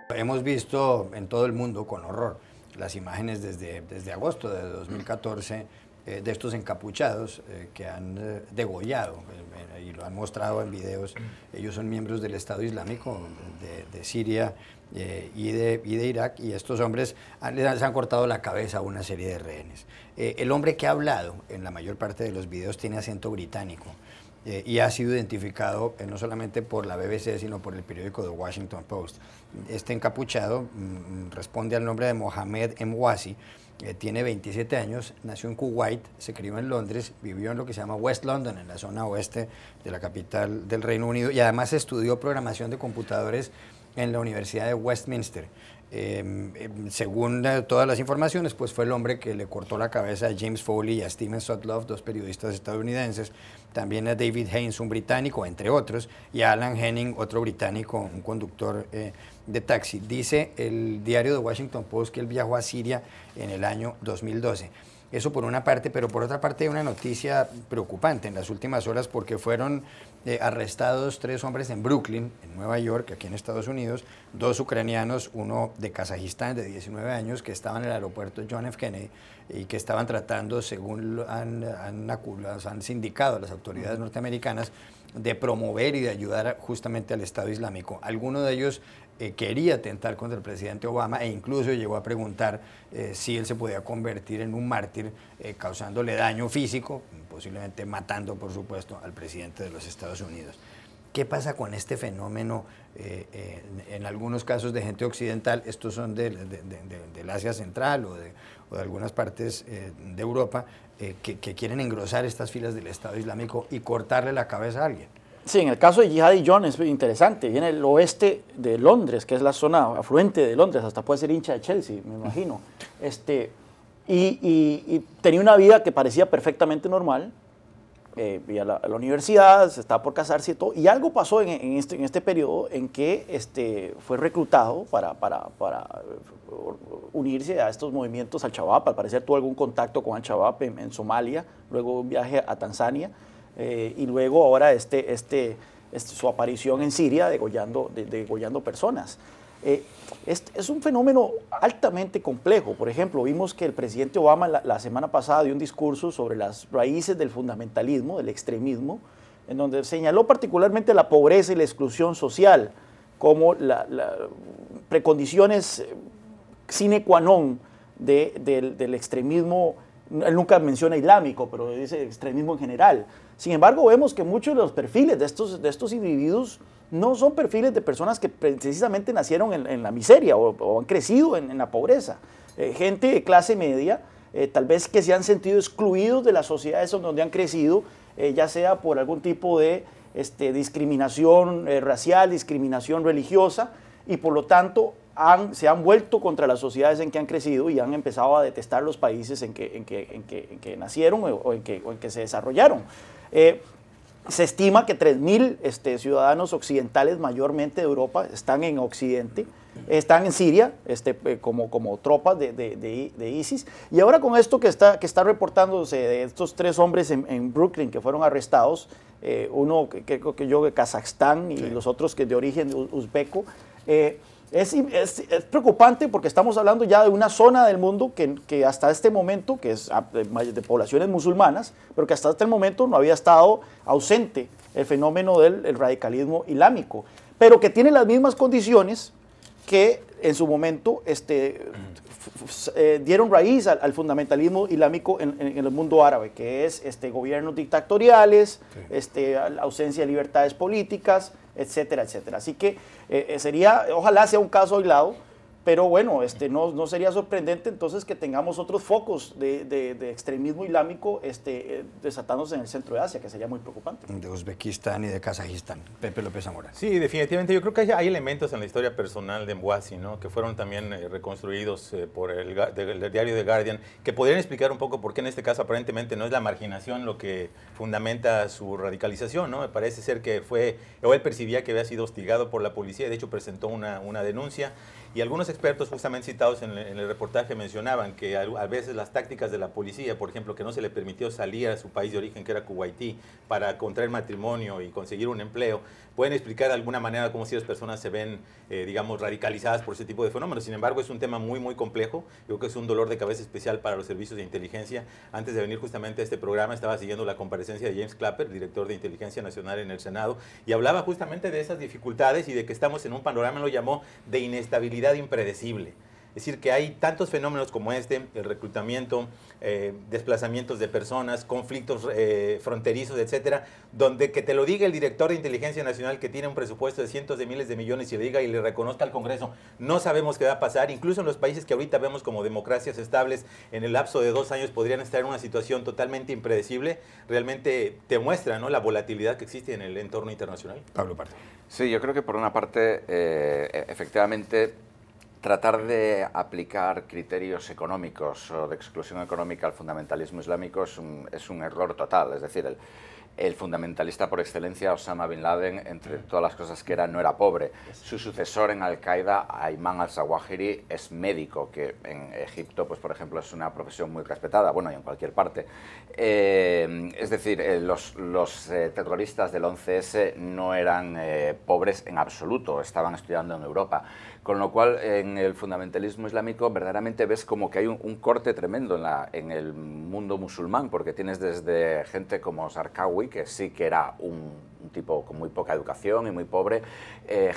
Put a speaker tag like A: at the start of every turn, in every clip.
A: Hemos visto en todo el mundo con horror las imágenes desde agosto de 2014 de estos encapuchados que han degollado y lo han mostrado en videos. Ellos son miembros del Estado Islámico de Siria y de Irak, y estos hombres les han cortado la cabeza a una serie de rehenes. El hombre que ha hablado en la mayor parte de los videos tiene acento británico. Y ha sido identificado no solamente por la BBC, sino por el periódico The Washington Post. Este encapuchado responde al nombre de Mohamed Emwazi, tiene 27 años, nació en Kuwait, se crió en Londres, vivió en lo que se llama West London, en la zona oeste de la capital del Reino Unido, y además estudió programación de computadores en la Universidad de Westminster. Según todas las informaciones, pues fue el hombre que le cortó la cabeza a James Foley y a Stephen Sotloff, dos periodistas estadounidenses, también a David Haynes, un británico, entre otros, y a Alan Henning, otro británico, un conductor de taxi. Dice el diario The Washington Post que él viajó a Siria en el año 2012. Eso por una parte, pero por otra parte hay una noticia preocupante en las últimas horas, porque fueron arrestados 3 hombres en Brooklyn, en Nueva York, aquí en Estados Unidos, 2 ucranianos, uno de Kazajistán de 19 años, que estaban en el aeropuerto John F. Kennedy y que estaban tratando, según han sindicado las autoridades norteamericanas, de promover y de ayudar justamente al Estado Islámico. Alguno de ellos quería atentar contra el presidente Obama e incluso llegó a preguntar si él se podía convertir en un mártir, causándole daño físico, posiblemente matando, por supuesto, al presidente de los Estados Unidos. ¿Qué pasa con este fenómeno en algunos casos de gente occidental? Estos son del Asia Central o de algunas partes de Europa que quieren engrosar estas filas del Estado Islámico y cortarle la cabeza a alguien.
B: Sí, en el caso de Jihadi John es interesante. Viene del oeste de Londres, que es la zona afluente de Londres, hasta puede ser hincha de Chelsea, me imagino. Y tenía una vida que parecía perfectamente normal. Iba a la universidad, se estaba por casarse y todo. Y algo pasó en este periodo en que fue reclutado para unirse a estos movimientos Al-Shabaab. Al parecer tuvo algún contacto con Al-Shabaab en Somalia, luego un viaje a Tanzania. Y luego ahora su aparición en Siria degollando personas. Es un fenómeno altamente complejo. Por ejemplo, vimos que el presidente Obama la semana pasada dio un discurso sobre las raíces del fundamentalismo, del extremismo, en donde señaló particularmente la pobreza y la exclusión social como precondiciones sine qua non del extremismo. Él nunca menciona islámico, pero dice extremismo en general. Sin embargo, vemos que muchos de los perfiles de estos individuos no son perfiles de personas que precisamente nacieron en la miseria o han crecido en la pobreza. Gente de clase media, tal vez que se han sentido excluidos de las sociedades donde han crecido, ya sea por algún tipo de discriminación racial, discriminación religiosa, y por lo tanto se han vuelto contra las sociedades en que han crecido y han empezado a detestar los países en que nacieron o en que se desarrollaron. Se estima que 3.000 ciudadanos occidentales, mayormente de Europa, están en Occidente, están en Siria como tropas de ISIS. Y ahora con esto que está reportándose de estos 3 hombres en Brooklyn que fueron arrestados, uno que de Kazajstán y sí, los otros que de origen uzbeco, es preocupante porque estamos hablando ya de una zona del mundo que hasta este momento, que es de poblaciones musulmanas, pero que hasta este momento no había estado ausente el fenómeno del radicalismo islámico, pero que tiene las mismas condiciones que en su momento dieron raíz al fundamentalismo islámico en el mundo árabe, que es gobiernos dictatoriales, sí, ausencia de libertades políticas, etcétera, etcétera. Así que ojalá sea un caso aislado, pero bueno, no sería sorprendente entonces que tengamos otros focos de extremismo islámico desatándose en el centro de Asia, que sería muy preocupante.
A: De Uzbekistán y de Kazajistán. Pepe López Zamora.
C: Sí, definitivamente. Yo creo que hay elementos en la historia personal de Emwazi, ¿no?, que fueron también reconstruidos por el diario The Guardian, que podrían explicar un poco por qué en este caso aparentemente no es la marginación lo que fundamenta su radicalización, ¿no? Me parece ser que él percibía que había sido hostigado por la policía, de hecho presentó una denuncia, Y algunos expertos justamente citados en el reportaje mencionaban que a veces las tácticas de la policía, por ejemplo, que no se le permitió salir a su país de origen, que era Kuwaití, para contraer matrimonio y conseguir un empleo, pueden explicar de alguna manera cómo si las personas se ven, digamos, radicalizadas por ese tipo de fenómenos. Sin embargo, es un tema muy, muy complejo. Yo creo que es un dolor de cabeza especial para los servicios de inteligencia. Antes de venir justamente a este programa, estaba siguiendo la comparecencia de James Clapper, director de Inteligencia Nacional en el Senado, y hablaba justamente de esas dificultades y de que estamos en un panorama, lo llamó, de inestabilidad impredecible. Es decir, que hay tantos fenómenos como este, el reclutamiento, desplazamientos de personas, conflictos fronterizos, etcétera, donde que te lo diga el director de Inteligencia Nacional, que tiene un presupuesto de cientos de miles de millones, y le diga y le reconozca al Congreso, no sabemos qué va a pasar. Incluso en los países que ahorita vemos como democracias estables, en el lapso de 2 años podrían estar en una situación totalmente impredecible. Realmente te muestra, ¿no?, la volatilidad que existe en el entorno internacional.
A: Pablo Pardo.
D: Sí, yo creo que por una parte, efectivamente, tratar de aplicar criterios económicos o de exclusión económica al fundamentalismo islámico es un error total. Es decir, el fundamentalista por excelencia, Osama Bin Laden, entre todas las cosas que era, no era pobre. Su sucesor en Al-Qaeda, Ayman al-Zawahiri, es médico, que en Egipto, pues, por ejemplo, es una profesión muy respetada, bueno, y en cualquier parte. Es decir, los terroristas del 11S no eran pobres en absoluto, estaban estudiando en Europa. Con lo cual, en el fundamentalismo islámico verdaderamente ves como que hay un corte tremendo en el mundo musulmán, porque tienes desde gente como Zarqawi, que sí que era un tipo con muy poca educación y muy pobre,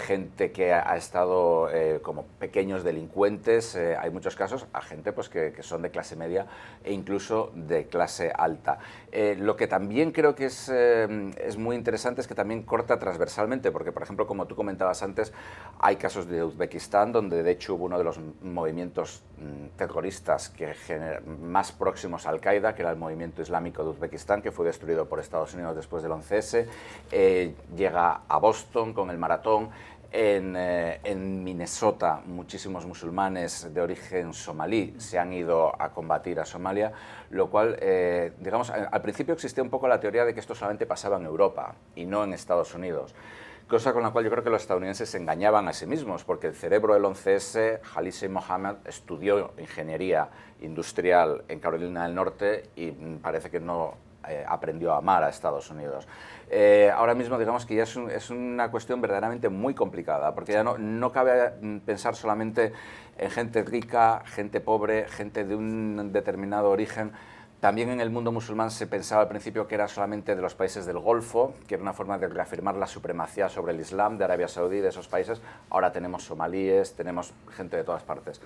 D: gente que ha estado como pequeños delincuentes, hay muchos casos, a gente pues, que son de clase media e incluso de clase alta. Lo que también creo que es muy interesante es que también corta transversalmente, porque, por ejemplo, como tú comentabas antes, hay casos de Uzbekistán, donde de hecho hubo uno de los movimientos terroristas más próximos a Al-Qaeda, que era el movimiento islámico de Uzbekistán, que fue destruido por Estados Unidos después del 11S, llega a Boston con el maratón. En Minnesota, muchísimos musulmanes de origen somalí se han ido a combatir a Somalia, lo cual, digamos, al principio existía un poco la teoría de que esto solamente pasaba en Europa y no en Estados Unidos. Cosa con la cual yo creo que los estadounidenses se engañaban a sí mismos, porque el cerebro del 11S, Khalid Sheikh Mohammed, estudió ingeniería industrial en Carolina del Norte y parece que no aprendió a amar a Estados Unidos. Ahora mismo, digamos que ya es una cuestión verdaderamente muy complicada, porque ya no cabe pensar solamente en gente rica, gente pobre, gente de un determinado origen. También en el mundo musulmán se pensaba al principio que era solamente de los países del Golfo, que era una forma de reafirmar la supremacía sobre el Islam de Arabia Saudí, de esos países. Ahora tenemos somalíes, tenemos gente de todas partes.